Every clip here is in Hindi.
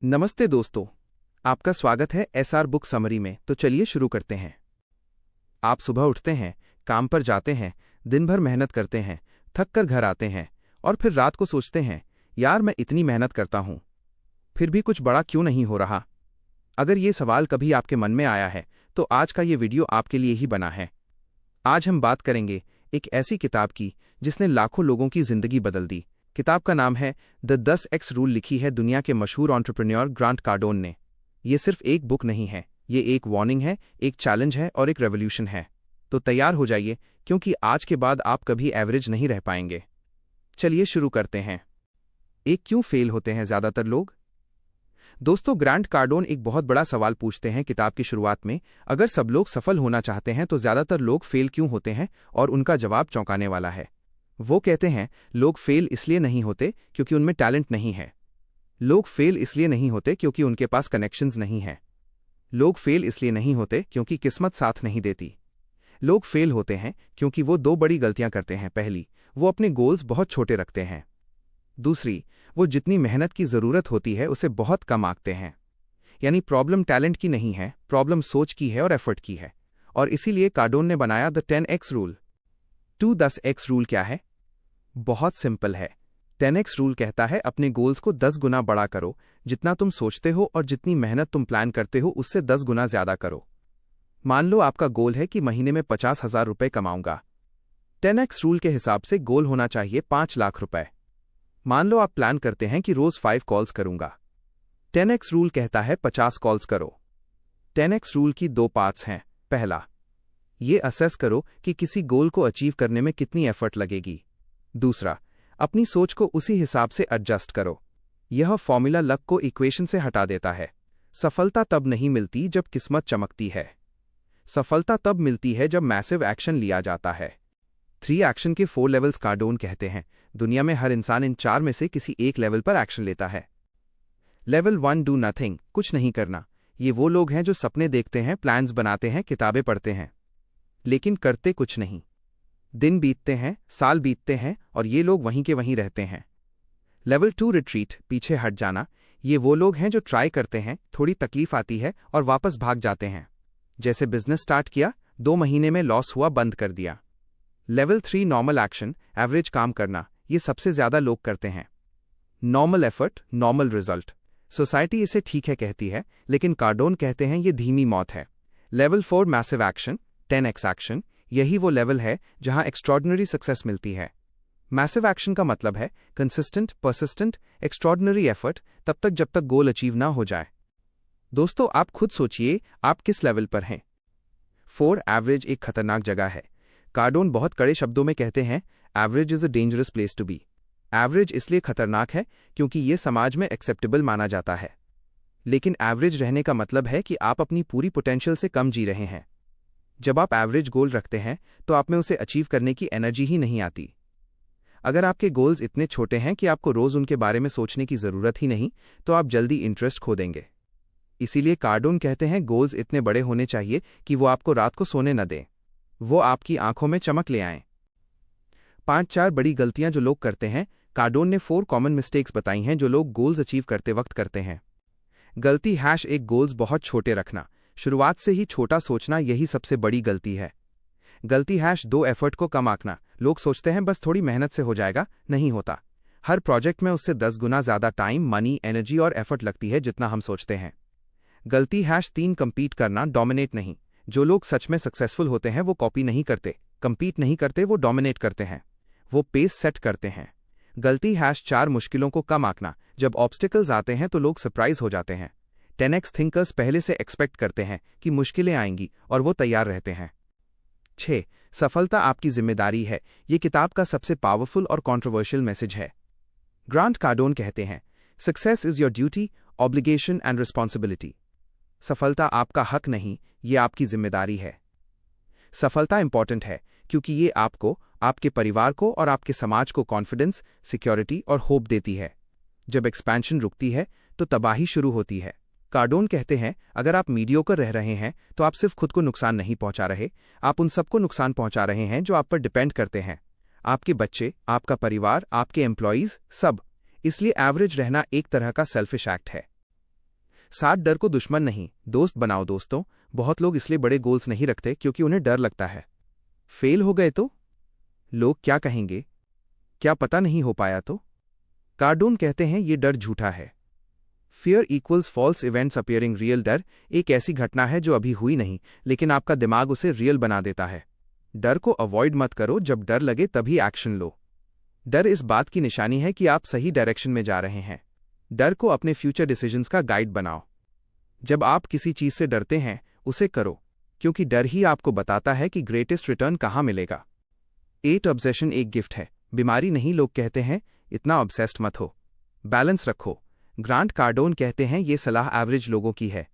नमस्ते दोस्तों, आपका स्वागत है एसआर बुक समरी में। तो चलिए शुरू करते हैं। आप सुबह उठते हैं, काम पर जाते हैं, दिन भर मेहनत करते हैं, थक कर घर आते हैं और फिर रात को सोचते हैं, यार मैं इतनी मेहनत करता हूं, फिर भी कुछ बड़ा क्यों नहीं हो रहा। अगर ये सवाल कभी आपके मन में आया है तो आज का ये वीडियो आपके लिए ही बना है। आज हम बात करेंगे एक ऐसी किताब की जिसने लाखों लोगों की जिंदगी बदल दी। किताब का नाम है द 10x रूल। लिखी है दुनिया के मशहूर एंटरप्रेन्योर ग्रांट कार्डोन ने। ये सिर्फ एक बुक नहीं है, ये एक वार्निंग है, एक चैलेंज है और एक रेवोल्यूशन है। तो तैयार हो जाइए, क्योंकि आज के बाद आप कभी एवरेज नहीं रह पाएंगे। चलिए शुरू करते हैं। एक क्यों फेल होते हैं ज्यादातर लोग। दोस्तों, ग्रांट कार्डोन एक बहुत बड़ा सवाल पूछते हैं किताब की शुरुआत में। अगर सब लोग सफल होना चाहते हैं तो ज्यादातर लोग फेल क्यों होते हैं, और उनका जवाब चौंकाने वाला है। वो कहते हैं, लोग फेल इसलिए नहीं होते क्योंकि उनमें टैलेंट नहीं है। लोग फेल इसलिए नहीं होते क्योंकि उनके पास कनेक्शंस नहीं है। लोग फेल इसलिए नहीं होते क्योंकि किस्मत साथ नहीं देती। लोग फेल होते हैं क्योंकि वो दो बड़ी गलतियां करते हैं। पहली, वो अपने गोल्स बहुत छोटे रखते हैं। दूसरी, वो जितनी मेहनत की जरूरत होती है उसे बहुत कम आंकते हैं। यानी प्रॉब्लम टैलेंट की नहीं है, प्रॉब्लम सोच की है और एफर्ट की है। और इसीलिए कार्डोन ने बनाया the 10x rule. 10x rule क्या है? बहुत सिंपल है। 10x रूल कहता है अपने गोल्स को 10 गुना बड़ा करो। जितना तुम सोचते हो और जितनी मेहनत तुम प्लान करते हो उससे 10 गुना ज्यादा करो। मान लो आपका गोल है कि महीने में 50,000 रुपए कमाऊंगा। 10x रूल के हिसाब से गोल होना चाहिए 5 लाख रुपए। मान लो आप प्लान करते हैं कि रोज 5 कॉल्स करूंगा। 10x रूल कहता है 50 कॉल्स करो। 10x रूल की 2 पार्ट्स हैं। पहला, ये असेस करो कि किसी गोल को अचीव करने में कितनी एफर्ट लगेगी। दूसरा, अपनी सोच को उसी हिसाब से एडजस्ट करो। यह फॉर्मूला लक को इक्वेशन से हटा देता है। सफलता तब नहीं मिलती जब किस्मत चमकती है। सफलता तब मिलती है जब मैसिव एक्शन लिया जाता है। 3 एक्शन के 4 लेवल्स कार्डोन कहते हैं। दुनिया में हर इंसान इन 4 में से किसी एक लेवल पर एक्शन लेता है। लेवल 1, डू नथिंग, कुछ नहीं करना। ये वो लोग हैं जो सपने देखते हैं, प्लान्स बनाते हैं, किताबें पढ़ते हैं, लेकिन करते कुछ नहीं। दिन बीतते हैं, साल बीतते हैं और ये लोग वहीं के वहीं रहते हैं। लेवल 2, रिट्रीट, पीछे हट जाना। ये वो लोग हैं जो ट्राई करते हैं, थोड़ी तकलीफ आती है और वापस भाग जाते हैं। जैसे बिजनेस स्टार्ट किया, 2 महीने में लॉस हुआ, बंद कर दिया। लेवल 3, नॉर्मल एक्शन, एवरेज काम करना। ये सबसे ज्यादा लोग करते हैं। Normal effort, normal result. Society इसे ठीक है कहती है, लेकिन कार्डोन कहते हैं ये धीमी मौत है। Level 4, massive action, 10x action. यही वो लेवल है जहां एक्स्ट्रॉर्डिनरी सक्सेस मिलती है। मैसिव एक्शन का मतलब है कंसिस्टेंट, परसिस्टेंट, एक्स्ट्रॉर्डिनरी एफर्ट, तब तक जब तक गोल अचीव ना हो जाए। दोस्तों, आप खुद सोचिए, आप किस लेवल पर हैं। 4, एवरेज, एक खतरनाक जगह है। कार्डोन बहुत कड़े शब्दों में कहते हैं, average is a dangerous place to be. Average इसलिए खतरनाक है क्योंकि ये समाज में एक्सेप्टेबल माना जाता है। लेकिन एवरेज रहने का मतलब है कि आप अपनी पूरी पोटेंशियल से कम जी रहे हैं। जब आप एवरेज गोल रखते हैं तो आप में उसे अचीव करने की एनर्जी ही नहीं आती। अगर आपके गोल्स इतने छोटे हैं कि आपको रोज उनके बारे में सोचने की जरूरत ही नहीं, तो आप जल्दी इंटरेस्ट खो देंगे। इसीलिए कार्डोन कहते हैं गोल्स इतने बड़े होने चाहिए कि वो आपको रात को सोने न दें, वो आपकी आंखों में चमक ले आएं। 5-4 बड़ी गलतियां जो लोग करते हैं। कार्डोन ने 4 कॉमन मिस्टेक्स बताई हैं जो लोग गोल्स अचीव करते वक्त करते हैं। गलती #1, गोल्स बहुत छोटे रखना। शुरुआत से ही छोटा सोचना, यही सबसे बड़ी गलती है। गलती #2, एफर्ट को कम आंकना। लोग सोचते हैं बस थोड़ी मेहनत से हो जाएगा, नहीं होता। हर प्रोजेक्ट में उससे 10 गुना ज्यादा टाइम, मनी, एनर्जी और एफर्ट लगती है जितना हम सोचते हैं। गलती #3, कंपीट करना, डोमिनेट नहीं। जो लोग सच में सक्सेसफुल होते हैं वो कॉपी नहीं करते, कंपीट नहीं करते, वो डोमिनेट करते हैं, वो पेस सेट करते हैं। गलती #4, मुश्किलों को कम आंकना। जब ऑब्स्टिकल्स आते हैं तो लोग सरप्राइज हो जाते हैं। 10x थिंकर्स पहले से एक्सपेक्ट करते हैं कि मुश्किलें आएंगी और वो तैयार रहते हैं। 6, सफलता आपकी जिम्मेदारी है। ये किताब का सबसे पावरफुल और कंट्रोवर्शियल मैसेज है। ग्रांट कार्डोन कहते हैं, success is your duty, obligation and responsibility. सफलता आपका हक नहीं, ये आपकी जिम्मेदारी है। सफलता इंपॉर्टेंट है क्योंकि ये आपको, आपके परिवार को और आपके समाज को कॉन्फिडेंस, सिक्योरिटी और होप देती है। जब एक्सपेंशन रुकती है तो तबाही शुरू होती है। कार्डोन कहते हैं, अगर आप मीडियोकर रह रहे हैं तो आप सिर्फ खुद को नुकसान नहीं पहुंचा रहे, आप उन सबको नुकसान पहुंचा रहे हैं जो आप पर डिपेंड करते हैं। आपके बच्चे, आपका परिवार, आपके एम्प्लॉइज, सब। इसलिए एवरेज रहना एक तरह का सेल्फिश एक्ट है। साथ डर को दुश्मन नहीं, दोस्त बनाओ दोस्तों। बहुत लोग इसलिए बड़े गोल्स नहीं रखते क्योंकि उन्हें डर लगता है फेल हो गए तो, लोग क्या कहेंगे, क्या पता नहीं हो पाया तो। कार्डोन कहते हैं ये डर झूठा है। Fear equals false events appearing real. डर एक ऐसी घटना है जो अभी हुई नहीं, लेकिन आपका दिमाग उसे रियल बना देता है। डर को अवॉइड मत करो, जब डर लगे तभी एक्शन लो। डर इस बात की निशानी है कि आप सही डायरेक्शन में जा रहे हैं। डर को अपने फ्यूचर डिसीजंस का गाइड बनाओ। जब आप किसी चीज से डरते हैं उसे करो, क्योंकि डर ही आपको बताता है कि ग्रेटेस्ट रिटर्न कहाँ मिलेगा। 8 ऑब्सेशन एक गिफ्ट है, बीमारी नहीं। लोग कहते हैं इतना ऑब्सेस्ड मत हो, बैलेंस रखो। ग्रांट कार्डोन कहते हैं ये सलाह एवरेज लोगों की है।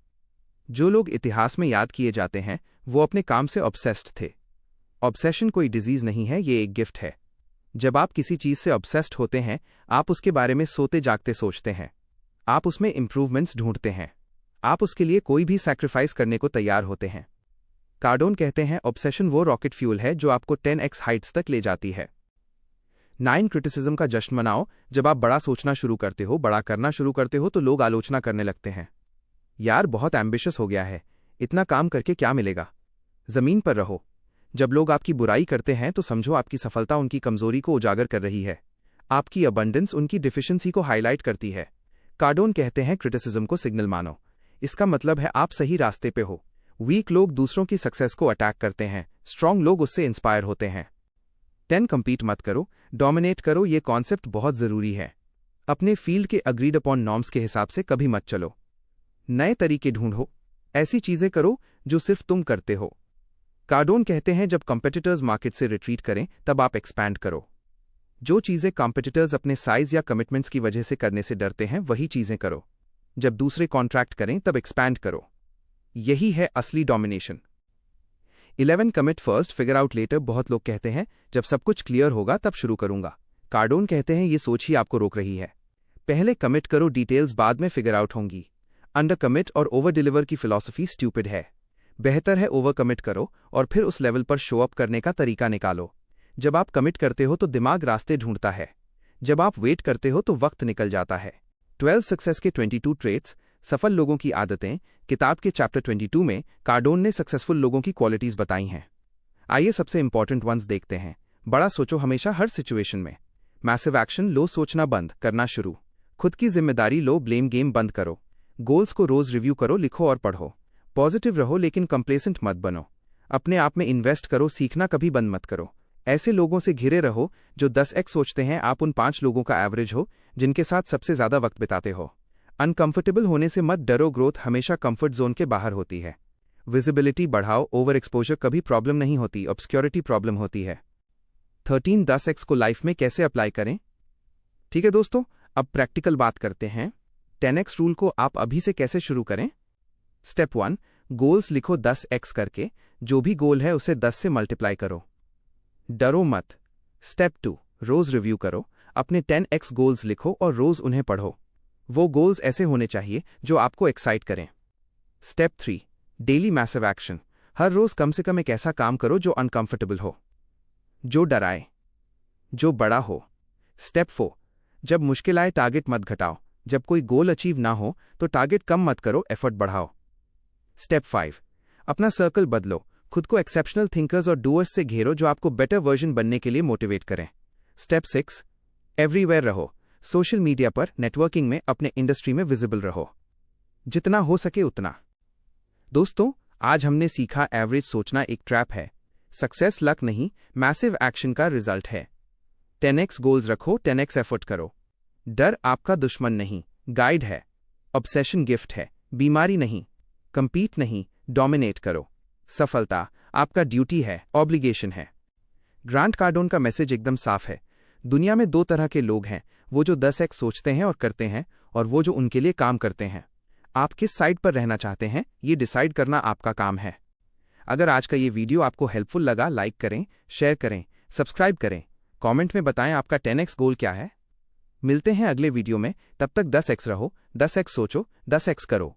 जो लोग इतिहास में याद किए जाते हैं वो अपने काम से ऑब्सेस्ड थे। ऑब्सेशन कोई डिजीज नहीं है, ये एक गिफ्ट है। जब आप किसी चीज से ऑब्सेस्ड होते हैं आप उसके बारे में सोते जागते सोचते हैं, आप उसमें इंप्रूवमेंट्स ढूंढते हैं, आप उसके लिए कोई भी सैक्रिफाइस करने को तैयार होते हैं। कार्डोन कहते हैं ऑब्सेशन वो रॉकेट फ्यूल है जो आपको 10x हाइट्स तक ले जाती है। 9 क्रिटिसिज्म का जश्न मनाओ। जब आप बड़ा सोचना शुरू करते हो, बड़ा करना शुरू करते हो तो लोग आलोचना करने लगते हैं। यार बहुत एम्बिशियस हो गया है, इतना काम करके क्या मिलेगा, जमीन पर रहो। जब लोग आपकी बुराई करते हैं तो समझो आपकी सफलता उनकी कमजोरी को उजागर कर रही है, आपकी अबंडेंस उनकी डिफिशिएंसी को हाईलाइट करती है। कार्डोन कहते हैं क्रिटिसिज्म को सिग्नल मानो, इसका मतलब है आप सही रास्ते पे हो। वीक लोग दूसरों की सक्सेस को अटैक करते हैं, स्ट्रांग लोग उससे इंस्पायर होते हैं। 10 कम्पीट मत करो, डोमिनेट करो। ये कॉन्सेप्ट बहुत जरूरी है। अपने फील्ड के अग्रीड अपॉन नॉर्म्स के हिसाब से कभी मत चलो। नए तरीके ढूंढो, ऐसी चीजें करो जो सिर्फ तुम करते हो। कार्डोन कहते हैं जब कंपेटिटर्स मार्केट से रिट्रीट करें तब आप एक्सपैंड करो। जो चीजें कंपेटिटर्स अपने साइज या कमिटमेंट्स की वजह से करने से डरते हैं वही चीजें करो। जब दूसरे कॉन्ट्रैक्ट करें तब एक्सपैंड करो, यही है असली domination. 11 commit first figure out later. बहुत लोग कहते हैं जब सब कुछ क्लियर होगा तब शुरू करूंगा। कार्डोन कहते हैं ये सोच ही आपको रोक रही है। पहले कमिट करो, डिटेल्स बाद में फिगर आउट होंगी। अंडर कमिट और ओवर डिलीवर की फिलॉसफी स्टूपिड है। बेहतर है ओवर कमिट करो और फिर उस लेवल पर शो अप करने का तरीका निकालो। जब आप कमिट करते हो तो दिमाग रास्ते ढूंढता है, जब आप वेट करते हो तो वक्त निकल जाता है। 12 सक्सेस के 22 ट्रेट्स, सफल लोगों की आदतें। किताब के चैप्टर 22 में कार्डोन ने सक्सेसफुल लोगों की क्वालिटीज बताई हैं। आइए सबसे इंपॉर्टेंट वंस देखते हैं। बड़ा सोचो हमेशा, हर सिचुएशन में। मैसिव एक्शन लो, सोचना बंद करना शुरू। खुद की जिम्मेदारी लो, ब्लेम गेम बंद करो। गोल्स को रोज रिव्यू करो, लिखो और पढ़ो। पॉजिटिव रहो लेकिन कंप्लेसेंट मत बनो। अपने आप में इन्वेस्ट करो, सीखना कभी बंद मत करो। ऐसे लोगों से घिरे रहो जो 10x सोचते हैं। आप उन 5 लोगों का एवरेज हो जिनके साथ सबसे ज्यादा वक्त बिताते हो। अनकंफर्टेबल होने से मत डरो, ग्रोथ हमेशा कंफर्ट जोन के बाहर होती है। विजिबिलिटी बढ़ाओ, ओवर एक्सपोजर कभी प्रॉब्लम नहीं होती, ऑब्सक्योरिटी प्रॉब्लम होती है। 13 10x को लाइफ में कैसे अप्लाई करें। ठीक है दोस्तों, अब प्रैक्टिकल बात करते हैं। 10x रूल को आप अभी से कैसे शुरू करें। स्टेप 1, गोल्स लिखो 10x करके। जो भी गोल है उसे 10 से मल्टीप्लाई करो, डरो मत। स्टेप 2, रोज रिव्यू करो। अपने 10x गोल्स लिखो और रोज उन्हें पढ़ो। वो गोल्स ऐसे होने चाहिए जो आपको एक्साइट करें। Step 3, daily massive action. हर रोज कम से कम एक ऐसा काम करो जो अनकंफर्टेबल हो, जो डराए, जो बड़ा हो। स्टेप 4, जब मुश्किल आए टारगेट मत घटाओ। जब कोई गोल अचीव ना हो तो टारगेट कम मत करो, एफर्ट बढ़ाओ। स्टेप 5, अपना सर्कल बदलो। खुद को एक्सेप्शनल थिंकर्स और डूअर्स से घेरो जो आपको बेटर वर्जन बनने के लिए मोटिवेट करें। स्टेप 6, एवरीवेयर रहो। सोशल मीडिया पर, नेटवर्किंग में, अपने इंडस्ट्री में विजिबल रहो, जितना हो सके उतना। दोस्तों, आज हमने सीखा एवरेज सोचना एक ट्रैप है। सक्सेस लक नहीं, मैसिव एक्शन का रिजल्ट है। 10x गोल्स रखो, 10x एफर्ट करो। डर आपका दुश्मन नहीं, गाइड है। ऑब्सेशन गिफ्ट है, बीमारी नहीं। कंपीट नहीं, डोमिनेट करो। सफलता आपका ड्यूटी है, ऑब्लिगेशन है। ग्रांट कार्डोन का मैसेज एकदम साफ है। दुनिया में 2 तरह के लोग हैं, वो जो 10x सोचते हैं और करते हैं, और वो जो उनके लिए काम करते हैं। आप किस साइड पर रहना चाहते हैं ये डिसाइड करना आपका काम है। अगर आज का ये वीडियो आपको हेल्पफुल लगा, लाइक करें, शेयर करें, सब्सक्राइब करें। कमेंट में बताएं आपका 10x गोल क्या है। मिलते हैं अगले वीडियो में, तब तक 10x रहो, 10x सोचो, 10x करो।